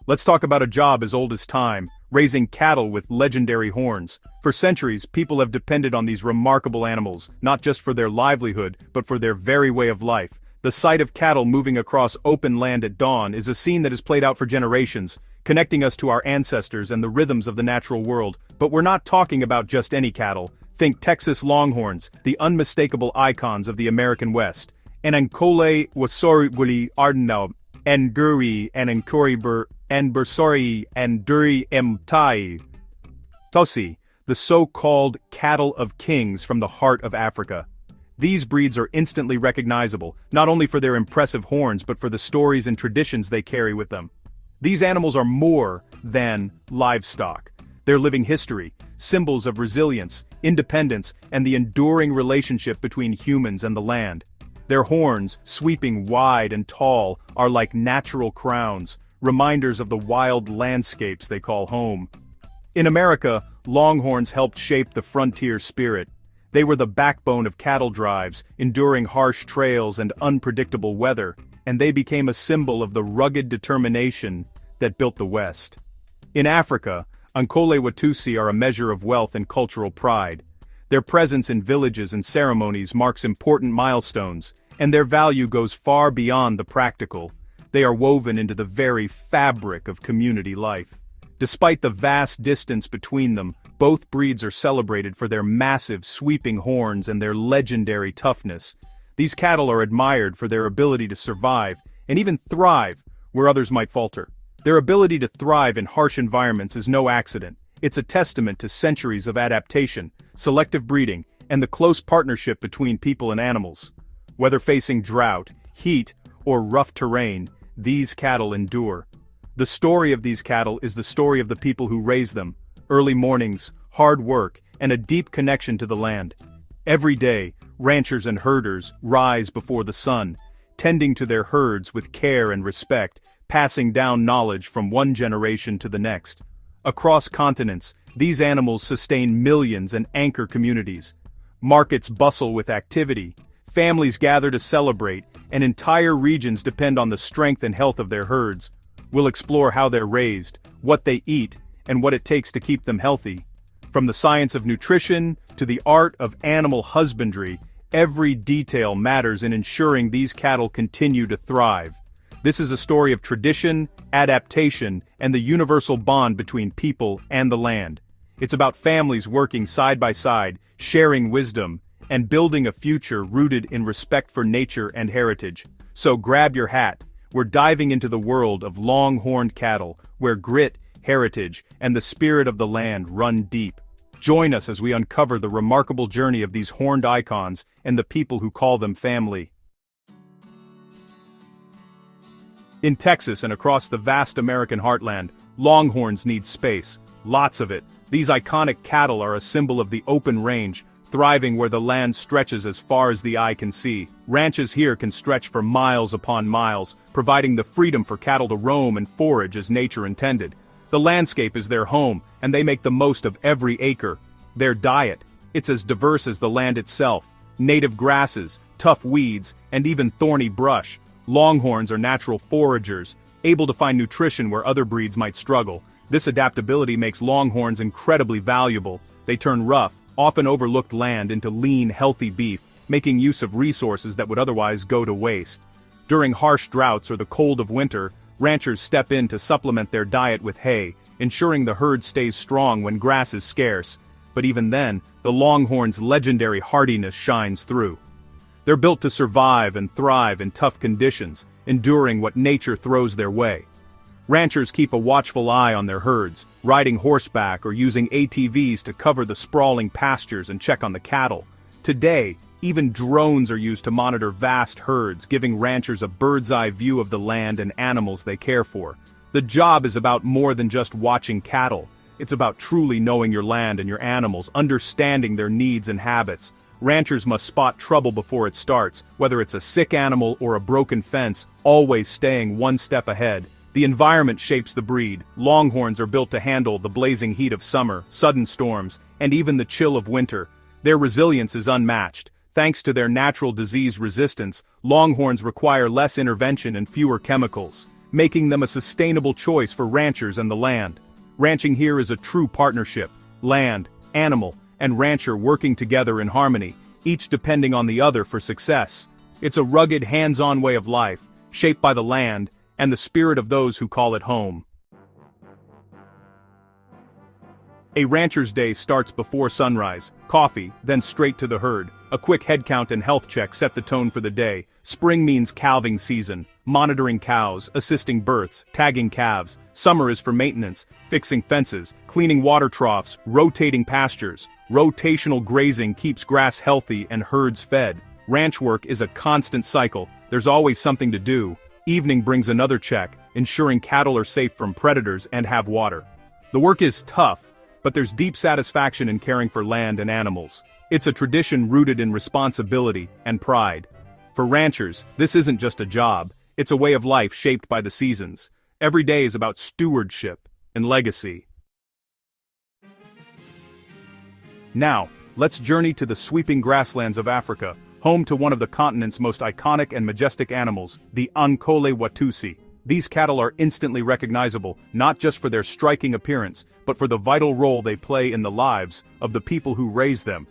Let's talk about a job as old as time, raising cattle with legendary horns. For centuries, people have depended on these remarkable animals, not just for their livelihood, but for their very way of life. The sight of cattle moving across open land at dawn is a scene that has played out for generations, connecting us to our ancestors and the rhythms of the natural world. But we're not talking about just any cattle. Think Texas Longhorns, the unmistakable icons of the American West. Anankole Wasoriguli Ardenau, Nguri Anankori and Bursori and Duri Mtai. Tosi, the so-called cattle of kings from the heart of Africa. These breeds are instantly recognizable, not only for their impressive horns but for the stories and traditions they carry with them. These animals are more than livestock. They're living history, symbols of resilience, independence, and the enduring relationship between humans and the land. Their horns, sweeping wide and tall, are like natural crowns, reminders of the wild landscapes they call home. In America, Longhorns helped shape the frontier spirit. They were the backbone of cattle drives, enduring harsh trails and unpredictable weather, and they became a symbol of the rugged determination that built the West. In Africa, Ankole Watusi are a measure of wealth and cultural pride. Their presence in villages and ceremonies marks important milestones, and their value goes far beyond the practical. They are woven into the very fabric of community life. Despite the vast distance between them, both breeds are celebrated for their massive, sweeping horns and their legendary toughness. These cattle are admired for their ability to survive, and even thrive, where others might falter. Their ability to thrive in harsh environments is no accident. It's a testament to centuries of adaptation, selective breeding, and the close partnership between people and animals. Whether facing drought, heat, or rough terrain, these cattle endure. The story of these cattle is the story of the people who raise them: early mornings, hard work, and a deep connection to the land. Every day, ranchers and herders rise before the sun, tending to their herds with care and respect, passing down knowledge from one generation to the next. Across continents, these animals sustain millions and anchor communities. Markets bustle with activity, families gather to celebrate, and entire regions depend on the strength and health of their herds. We'll explore how they're raised, what they eat, and what it takes to keep them healthy. From the science of nutrition to the art of animal husbandry, every detail matters in ensuring these cattle continue to thrive. This is a story of tradition, adaptation, and the universal bond between people and the land. It's about families working side by side, sharing wisdom, and building a future rooted in respect for nature and heritage. So grab your hat. We're diving into the world of long-horned cattle, where grit, heritage, and the spirit of the land run deep. Join us as we uncover the remarkable journey of these horned icons and the people who call them family. In Texas and across the vast American heartland, longhorns need space, lots of it. These iconic cattle are a symbol of the open range, thriving where the land stretches as far as the eye can see. Ranches here can stretch for miles upon miles, providing the freedom for cattle to roam and forage as nature intended. The landscape is their home, and they make the most of every acre. Their diet, it's as diverse as the land itself. Native grasses, tough weeds, and even thorny brush. Longhorns are natural foragers, able to find nutrition where other breeds might struggle. This adaptability makes longhorns incredibly valuable. They turn rough, often overlooked land into lean, healthy beef, making use of resources that would otherwise go to waste. During harsh droughts or the cold of winter, ranchers step in to supplement their diet with hay, ensuring the herd stays strong when grass is scarce. But even then, the longhorn's legendary hardiness shines through. They're built to survive and thrive in tough conditions, enduring what nature throws their way. Ranchers keep a watchful eye on their herds, riding horseback or using ATVs to cover the sprawling pastures and check on the cattle. Today, even drones are used to monitor vast herds, giving ranchers a bird's-eye view of the land and animals they care for. The job is about more than just watching cattle. It's about truly knowing your land and your animals, understanding their needs and habits. Ranchers must spot trouble before it starts, whether it's a sick animal or a broken fence, always staying one step ahead. The environment shapes the breed. Longhorns are built to handle the blazing heat of summer, sudden storms, and even the chill of winter. Their resilience is unmatched. Thanks to their natural disease resistance, longhorns require less intervention and fewer chemicals, making them a sustainable choice for ranchers and the land. Ranching here is a true partnership, land, animal, and rancher working together in harmony, each depending on the other for success. It's a rugged, hands-on way of life, shaped by the land and the spirit of those who call it home. A rancher's day starts before sunrise, coffee, then straight to the herd. A quick head count and health check set the tone for the day. Spring means calving season, monitoring cows, assisting births, tagging calves. Summer is for maintenance, fixing fences, cleaning water troughs, rotating pastures. Rotational grazing keeps grass healthy and herds fed. Ranch work is a constant cycle, there's always something to do. Evening brings another check, ensuring cattle are safe from predators and have water. The work is tough, but there's deep satisfaction in caring for land and animals. It's a tradition rooted in responsibility and pride. For ranchers, this isn't just a job, it's a way of life shaped by the seasons. Every day is about stewardship and legacy. Now, let's journey to the sweeping grasslands of Africa, home to one of the continent's most iconic and majestic animals, the Ankole Watusi. These cattle are instantly recognizable, not just for their striking appearance, but for the vital role they play in the lives of the people who raise them.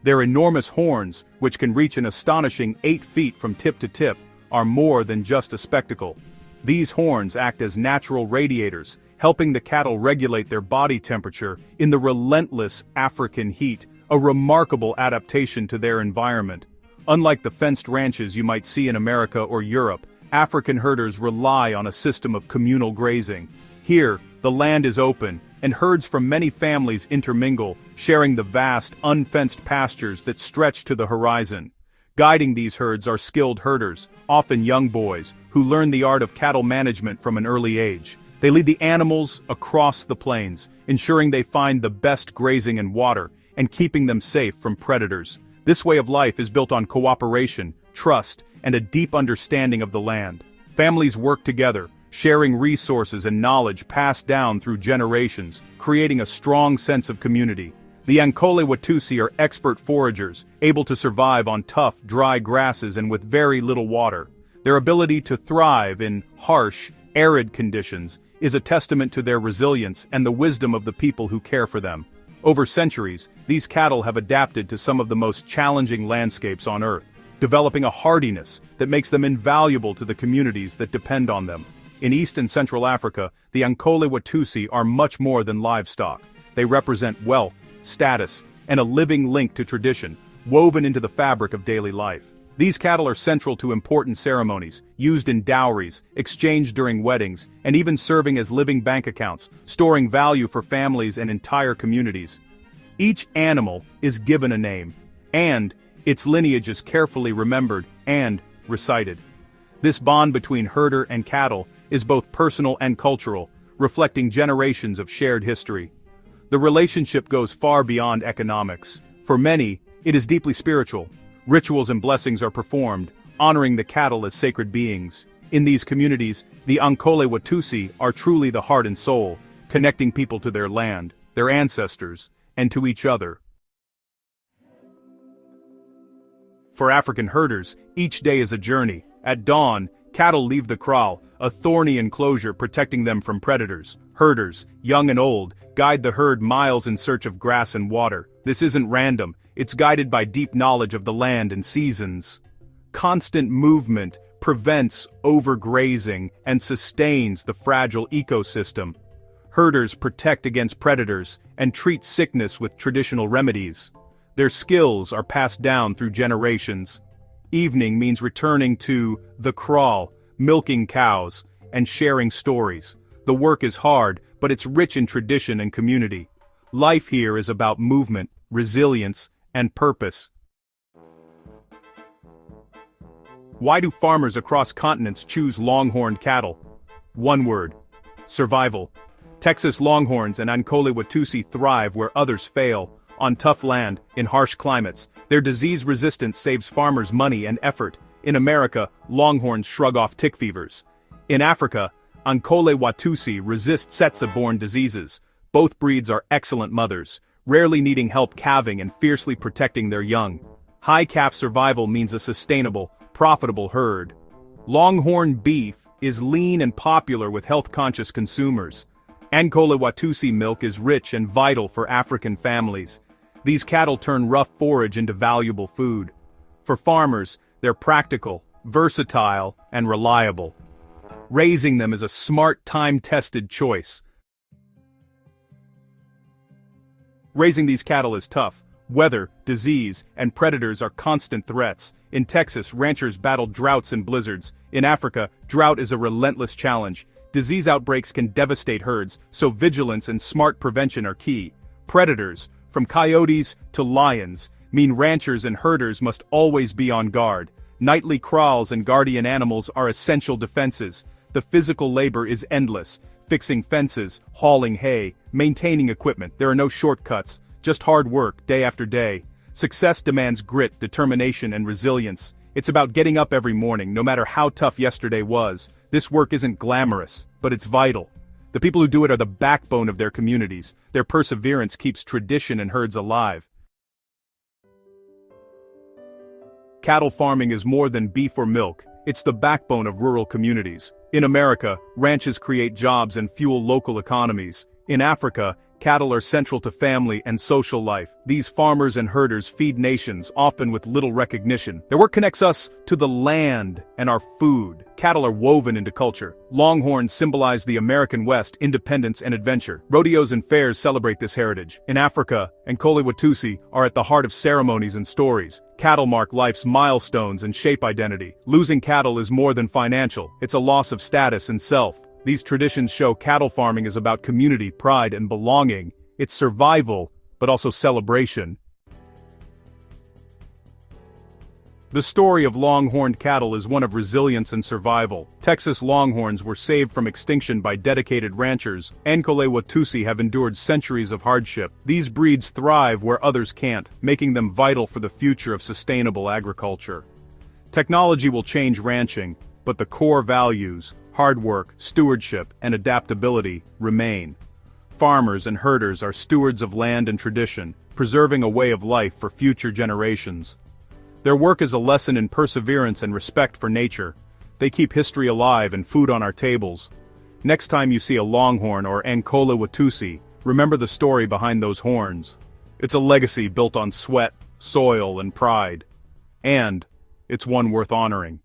Their enormous horns, which can reach an astonishing 8 feet from tip to tip, are more than just a spectacle. These horns act as natural radiators, helping the cattle regulate their body temperature in the relentless African heat, a remarkable adaptation to their environment. Unlike the fenced ranches you might see in America or Europe, African herders rely on a system of communal grazing. Here, the land is open, and herds from many families intermingle, sharing the vast, unfenced pastures that stretch to the horizon. Guiding these herds are skilled herders, often young boys, who learn the art of cattle management from an early age. They lead the animals across the plains, ensuring they find the best grazing and water, and keeping them safe from predators. This way of life is built on cooperation, trust, and a deep understanding of the land. Families work together, sharing resources and knowledge passed down through generations, creating a strong sense of community. The Ankole Watusi are expert foragers, able to survive on tough, dry grasses and with very little water. Their ability to thrive in harsh, arid conditions is a testament to their resilience and the wisdom of the people who care for them. Over centuries, these cattle have adapted to some of the most challenging landscapes on Earth, developing a hardiness that makes them invaluable to the communities that depend on them. In East and Central Africa, the Ankole Watusi are much more than livestock. They represent wealth, status, and a living link to tradition, woven into the fabric of daily life. These cattle are central to important ceremonies, used in dowries, exchanged during weddings, and even serving as living bank accounts, storing value for families and entire communities. Each animal is given a name, and its lineage is carefully remembered and recited. This bond between herder and cattle is both personal and cultural, reflecting generations of shared history. The relationship goes far beyond economics. For many, it is deeply spiritual. Rituals and blessings are performed, honoring the cattle as sacred beings. In these communities, the Ankole Watusi are truly the heart and soul, connecting people to their land, their ancestors, and to each other. For African herders, each day is a journey. At dawn, cattle leave the kraal, a thorny enclosure protecting them from predators. Herders, young and old, guide the herd miles in search of grass and water. This isn't random, it's guided by deep knowledge of the land and seasons. Constant movement prevents overgrazing and sustains the fragile ecosystem. Herders protect against predators and treat sickness with traditional remedies. Their skills are passed down through generations. Evening means returning to the kraal, milking cows, and sharing stories. The work is hard, but it's rich in tradition and community. Life here is about movement, resilience, and purpose. Why do farmers across continents choose longhorn cattle? One word: survival. Texas Longhorns and Ankole Watusi thrive where others fail. On tough land, in harsh climates, their disease resistance saves farmers money and effort. In America, Longhorns shrug off tick fevers. In Africa, Ankole Watusi resist Tsetse-borne diseases. Both breeds are excellent mothers, rarely needing help calving and fiercely protecting their young. High calf survival means a sustainable, profitable herd. Longhorn beef is lean and popular with health-conscious consumers. Ankole Watusi milk is rich and vital for African families. These cattle turn rough forage into valuable food. For farmers, they're practical, versatile, and reliable. Raising them is a smart, time-tested choice. Raising these cattle is tough. Weather, disease, and predators are constant threats. In Texas, ranchers battle droughts and blizzards. In Africa, drought is a relentless challenge. Disease outbreaks can devastate herds, so vigilance and smart prevention are key. Predators, from coyotes to lions, mean ranchers and herders must always be on guard. Nightly kraals and guardian animals are essential defenses. The physical labor is endless. Fixing fences, hauling hay, maintaining equipment. There are no shortcuts, just hard work, day after day. Success demands grit, determination, and resilience. It's about getting up every morning, no matter how tough yesterday was. This work isn't glamorous, but it's vital. The people who do it are the backbone of their communities. Their perseverance keeps tradition and herds alive. Cattle farming is more than beef or milk. It's the backbone of rural communities. In America, ranches create jobs and fuel local economies. In Africa, cattle are central to family and social life. These farmers and herders feed nations, often with little recognition. Their work connects us to the land and our food. Cattle are woven into culture. Longhorn symbolize the American West, independence and adventure. Rodeos and fairs celebrate this heritage. In Africa, Ankole Watusi are at the heart of ceremonies and stories. Cattle mark life's milestones and shape identity. Losing cattle is more than financial. It's a loss of status and self. These traditions show cattle farming is about community, pride, and belonging. It's survival, but also celebration. The story of longhorned cattle is one of resilience and survival. Texas Longhorns were saved from extinction by dedicated ranchers. Ankole Watusi have endured centuries of hardship. These breeds thrive where others can't, making them vital for the future of sustainable agriculture. Technology will change ranching, but the core values, hard work, stewardship, and adaptability, remain. Farmers and herders are stewards of land and tradition, preserving a way of life for future generations. Their work is a lesson in perseverance and respect for nature. They keep history alive and food on our tables. Next time you see a longhorn or Ankole Watusi, remember the story behind those horns. It's a legacy built on sweat, soil, and pride. And it's one worth honoring.